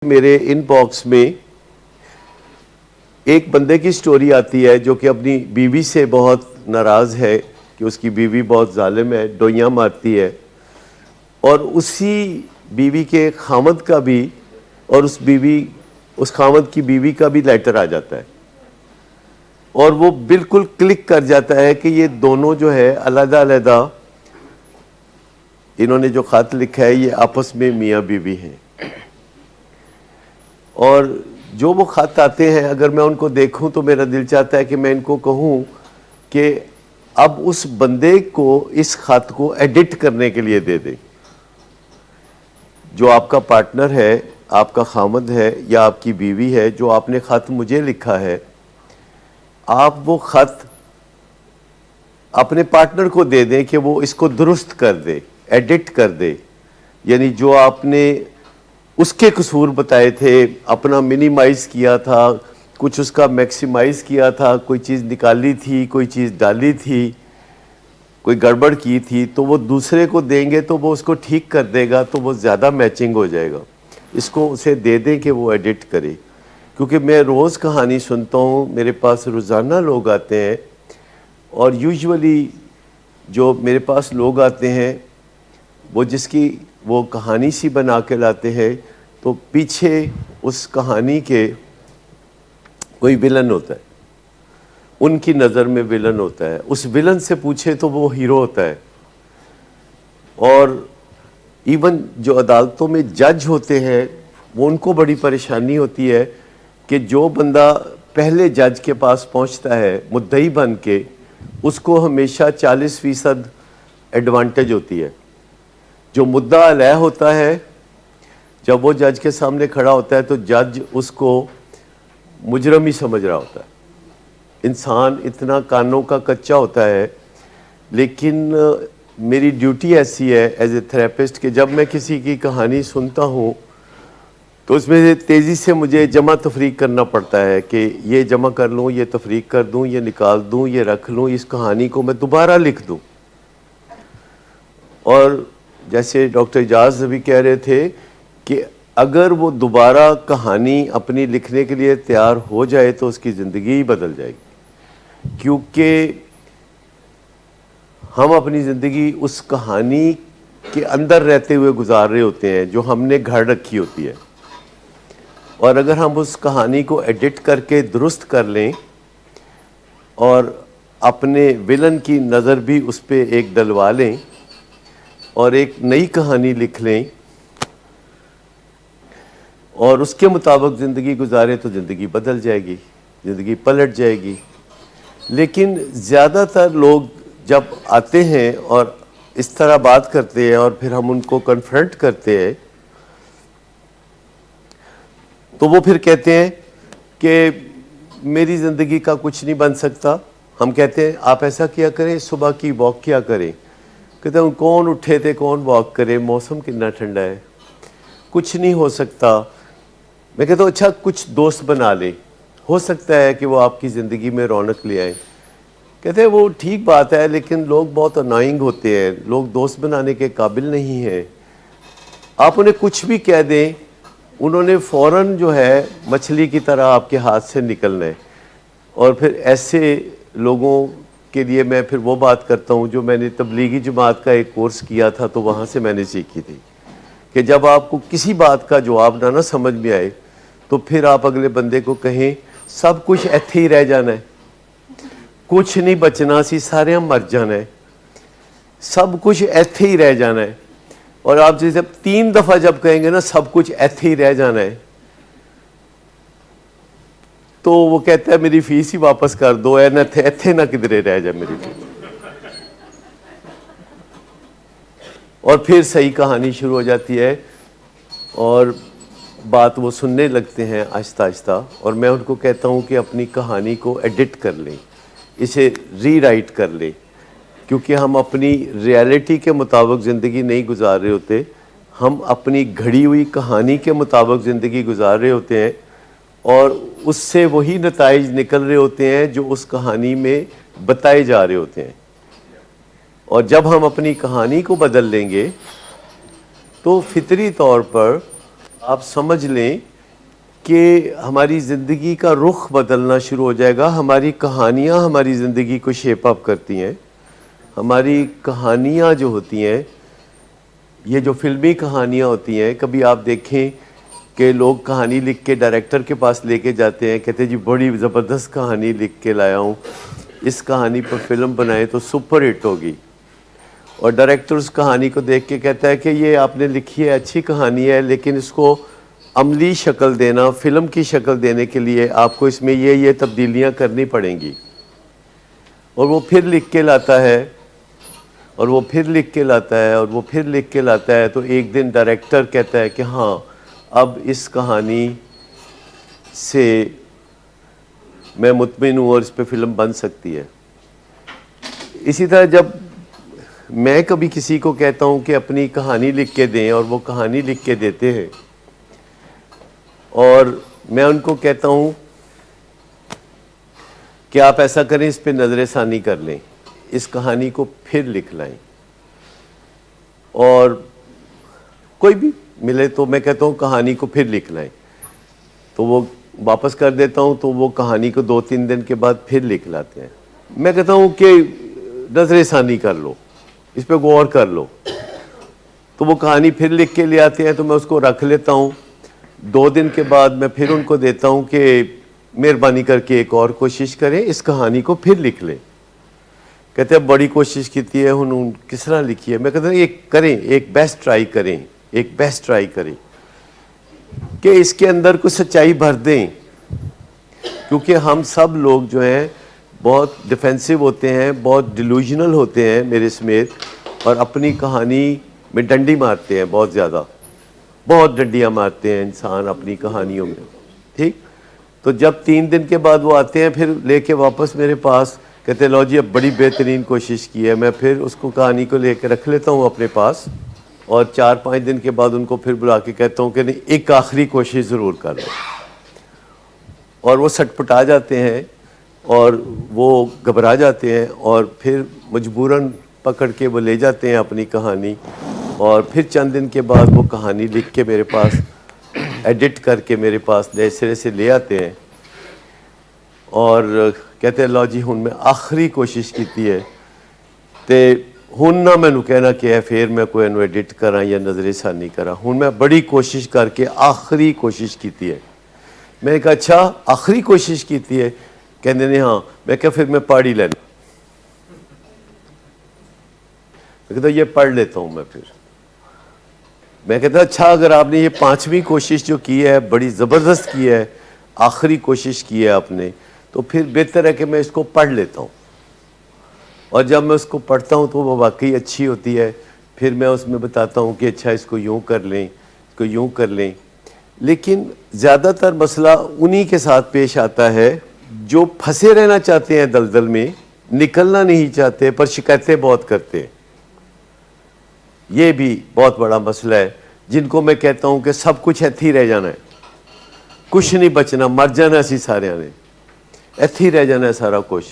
میرے in box میں ایک بندے کی سٹوری آتی ہے جو کہ اپنی بیوی سے بہت ناراض ہے کہ اس کی بیوی بہت ظالم ہے، ڈوئیاں مارتی ہے، اور اسی بیوی کے خامد کا بھی اور اس خامد کی بیوی کا بھی لیٹر آ جاتا ہے، اور وہ بالکل کلک کر جاتا ہے کہ یہ دونوں جو ہے علیحدہ علیحدہ انہوں نے جو خط لکھا ہے یہ آپس میں میاں بیوی ہیں۔ اور جو وہ خط آتے ہیں اگر میں ان کو دیکھوں تو میرا دل چاہتا ہے کہ میں ان کو کہوں کہ اب اس بندے کو اس خط کو ایڈٹ کرنے کے لیے دے دیں۔ جو آپ کا پارٹنر ہے، آپ کا خامد ہے یا آپ کی بیوی ہے، جو آپ نے خط مجھے لکھا ہے، آپ وہ خط اپنے پارٹنر کو دے دیں کہ وہ اس کو درست کر دے، ایڈٹ کر دے، یعنی جو آپ نے اس کے قصور بتائے تھے، اپنا منیمائز کیا تھا، کچھ اس کا میکسیمائز کیا تھا، کوئی چیز نکالی تھی، کوئی چیز ڈالی تھی، کوئی گڑبڑ کی تھی، تو وہ دوسرے کو دیں گے تو وہ اس کو ٹھیک کر دے گا، تو وہ زیادہ میچنگ ہو جائے گا۔ اس کو اسے دے دیں کہ وہ ایڈٹ کرے، کیونکہ میں روز کہانی سنتا ہوں، میرے پاس روزانہ لوگ آتے ہیں، اور یوجولی جو میرے پاس لوگ آتے ہیں وہ جس کی وہ کہانی سی بنا کے لاتے ہیں، تو پیچھے اس کہانی کے کوئی ویلن ہوتا ہے، ان کی نظر میں ویلن ہوتا ہے، اس ویلن سے پوچھے تو وہ ہیرو ہوتا ہے۔ اور ایون جو عدالتوں میں جج ہوتے ہیں وہ ان کو بڑی پریشانی ہوتی ہے کہ جو بندہ پہلے جج کے پاس پہنچتا ہے مدعی بن کے، اس کو ہمیشہ 40% ایڈوانٹیج ہوتی ہے۔ جو مدعا علیہ ہوتا ہے جب وہ جج کے سامنے کھڑا ہوتا ہے تو جج اس کو مجرم ہی سمجھ رہا ہوتا ہے۔ انسان اتنا کانوں کا کچا ہوتا ہے، لیکن میری ڈیوٹی ایسی ہے ایز اے تھراپسٹ کہ جب میں کسی کی کہانی سنتا ہوں تو اس میں تیزی سے مجھے جمع تفریق کرنا پڑتا ہے کہ یہ جمع کر لوں، یہ تفریق کر دوں، یہ نکال دوں، یہ رکھ لوں، اس کہانی کو میں دوبارہ لکھ دوں۔ اور جیسے ڈاکٹر اعجاز بھی کہہ رہے تھے کہ اگر وہ دوبارہ کہانی اپنی لکھنے کے لیے تیار ہو جائے تو اس کی زندگی ہی بدل جائے گی، کیونکہ ہم اپنی زندگی اس کہانی کے اندر رہتے ہوئے گزار رہے ہوتے ہیں جو ہم نے گھڑ رکھی ہوتی ہے، اور اگر ہم اس کہانی کو ایڈٹ کر کے درست کر لیں اور اپنے ویلن کی نظر بھی اس پہ ایک ڈلوا لیں اور ایک نئی کہانی لکھ لیں اور اس کے مطابق زندگی گزارے تو زندگی بدل جائے گی، زندگی پلٹ جائے گی۔ لیکن زیادہ تر لوگ جب آتے ہیں اور اس طرح بات کرتے ہیں اور پھر ہم ان کو کنفرنٹ کرتے ہیں تو وہ پھر کہتے ہیں کہ میری زندگی کا کچھ نہیں بن سکتا۔ ہم کہتے ہیں آپ ایسا کیا کریں، صبح کی واک کیا کریں۔ کہتے ہیں کون اٹھے تھے، کون واک کرے، موسم کتنا ٹھنڈا ہے، کچھ نہیں ہو سکتا۔ میں کہتا ہوں اچھا کچھ دوست بنا لیں، ہو سکتا ہے کہ وہ آپ کی زندگی میں رونق لے آئیں۔ کہتے ہیں وہ ٹھیک بات ہے، لیکن لوگ بہت انوائنگ ہوتے ہیں، لوگ دوست بنانے کے قابل نہیں ہیں۔ آپ انہیں کچھ بھی کہہ دیں، انہوں نے فوراً جو ہے مچھلی کی طرح آپ کے ہاتھ سے نکلنا ہے۔ اور پھر ایسے لوگوں کے لیے میں پھر وہ بات کرتا ہوں جو میں نے تبلیغی جماعت کا ایک کورس کیا تھا تو وہاں سے میں نے سیکھی تھی کہ جب آپ کو کسی بات کا جواب نہ سمجھ میں آئے تو پھر آپ اگلے بندے کو کہیں سب کچھ ایتھے ہی رہ جانا ہے، کچھ نہیں بچنا سی، سارے ہم مر جانا ہے، سب کچھ ایتھے ہی رہ جانا ہے۔ اور آپ جب 3 دفعہ جب کہیں گے نا سب کچھ ایتھے ہی رہ جانا ہے تو وہ کہتا ہے میری فیس ہی واپس کر دو، ایتھے نہ کدھرے رہ جائے میری فیس۔ اور پھر صحیح کہانی شروع ہو جاتی ہے اور بات وہ سننے لگتے ہیں آہستہ آہستہ، اور میں ان کو کہتا ہوں کہ اپنی کہانی کو ایڈٹ کر لیں، اسے ری رائٹ کر لیں، کیونکہ ہم اپنی ریالٹی کے مطابق زندگی نہیں گزار رہے ہوتے، ہم اپنی گھڑی ہوئی کہانی کے مطابق زندگی گزار رہے ہوتے ہیں، اور اس سے وہی نتائج نکل رہے ہوتے ہیں جو اس کہانی میں بتائے جا رہے ہوتے ہیں۔ اور جب ہم اپنی کہانی کو بدل لیں گے تو فطری طور پر آپ سمجھ لیں کہ ہماری زندگی کا رخ بدلنا شروع ہو جائے گا. ہماری کہانیاں ہماری زندگی کو شیپ اپ کرتی ہیں. ہماری کہانیاں جو ہوتی ہیں، یہ جو فلمی کہانیاں ہوتی ہیں، کبھی آپ دیکھیں کہ لوگ کہانی لکھ کے ڈائریکٹر کے پاس لے کے جاتے ہیں، کہتے ہیں جی بڑی زبردست کہانی لکھ کے لایا ہوں، اس کہانی پر فلم بنائے تو سپر ہٹ ہوگی. اور ڈائریکٹر اس کہانی کو دیکھ کے کہتا ہے کہ یہ آپ نے لکھی ہے، اچھی کہانی ہے، لیکن اس کو عملی شکل دینا، فلم کی شکل دینے کے لیے آپ کو اس میں یہ تبدیلیاں کرنی پڑیں گی. اور وہ پھر لکھ کے لاتا ہے، اور وہ پھر لکھ کے لاتا ہے، اور وہ پھر لکھ کے لاتا ہے. تو ایک دن ڈائریکٹر کہتا ہے کہ ہاں اب اس کہانی سے میں مطمئن ہوں اور اس پہ فلم بن سکتی ہے. اسی طرح جب میں کبھی کسی کو کہتا ہوں کہ اپنی کہانی لکھ کے دیں اور وہ کہانی لکھ کے دیتے ہیں، اور میں ان کو کہتا ہوں کہ آپ ایسا کریں، اس پہ نظر ثانی کر لیں، اس کہانی کو پھر لکھ لائیں، اور کوئی بھی ملے تو میں کہتا ہوں کہانی کو پھر لکھ لائیں، تو وہ واپس کر دیتا ہوں، تو وہ کہانی کو 2-3 دن کے بعد پھر لکھ لاتے ہیں. میں کہتا ہوں کہ نظر ثانی کر لو، اس پہ غور کر لو، تو وہ کہانی پھر لکھ کے لے آتے ہیں. تو میں اس کو رکھ لیتا ہوں. 2 دن کے بعد میں پھر ان کو دیتا ہوں کہ مہربانی کر کے ایک اور کوشش کریں، اس کہانی کو پھر لکھ لیں. کہتے ہیں بڑی کوشش کی ہے، انہوں کس طرح لکھی ہے. میں کہتا ہوں ایک کریں، ایک بیسٹ ٹرائی کریں، ایک بیسٹ ٹرائی کریں کہ اس کے اندر کچھ سچائی بھر دیں. کیونکہ ہم سب لوگ جو ہیں بہت ڈیفینسو ہوتے ہیں، بہت ڈیلوژنل ہوتے ہیں میرے سمیت، اور اپنی کہانی میں ڈنڈی مارتے ہیں، بہت زیادہ، بہت ڈنڈیاں مارتے ہیں انسان اپنی کہانیوں میں. ٹھیک. تو جب 3 دن کے بعد وہ آتے ہیں پھر لے کے واپس میرے پاس، کہتے ہیں لو جی اب بڑی بہترین کوشش کی ہے. میں پھر اس کو کہانی کو لے کے رکھ لیتا ہوں اپنے پاس، اور 4-5 دن کے بعد ان کو پھر بلا کے کہتا ہوں کہ نہیں ایک آخری کوشش ضرور کر لو. اور وہ سٹپٹا جاتے ہیں اور وہ گھبرا جاتے ہیں، اور پھر مجبوراً پکڑ کے وہ لے جاتے ہیں اپنی کہانی. اور پھر چند دن کے بعد وہ کہانی لکھ کے میرے پاس ایڈٹ کر کے میرے پاس نئے سرے سے لے آتے ہیں، اور کہتے ہیں لو جی ہن میں آخری کوشش کیتی ہے تے ہن نہ مینوں کہنا کہ ہے پھر میں کوئی انو ایڈٹ کراں یا نظر ثانی کراں. ہن میں بڑی کوشش کر کے آخری کوشش کیتی ہے. میں نے کہا اچھا آخری کوشش کیتی ہے؟ کہندے نے ہاں. میں کہا پھر میں پڑھ ہی لینا. میں کہتا یہ پڑھ لیتا ہوں. میں کہتا اچھا اگر آپ نے یہ 5ویں کوشش جو کی ہے بڑی زبردست کی ہے، آخری کوشش کی ہے آپ نے، تو پھر بہتر ہے کہ میں اس کو پڑھ لیتا ہوں. اور جب میں اس کو پڑھتا ہوں تو وہ واقعی اچھی ہوتی ہے. پھر میں اس میں بتاتا ہوں کہ اچھا اس کو یوں کر لیں، اس کو یوں کر لیں. لیکن زیادہ تر مسئلہ انہی کے ساتھ پیش آتا ہے جو پھنسے رہنا چاہتے ہیں دلدل میں، نکلنا نہیں چاہتے پر شکایتیں بہت کرتے ہیں. یہ بھی بہت بڑا مسئلہ ہے، جن کو میں کہتا ہوں کہ سب کچھ ایتھے ہی رہ جانا ہے، کچھ نہیں بچنا، مر جانا اسی سارے نے، ایتھے ہی رہ جانا ہے سارا کچھ.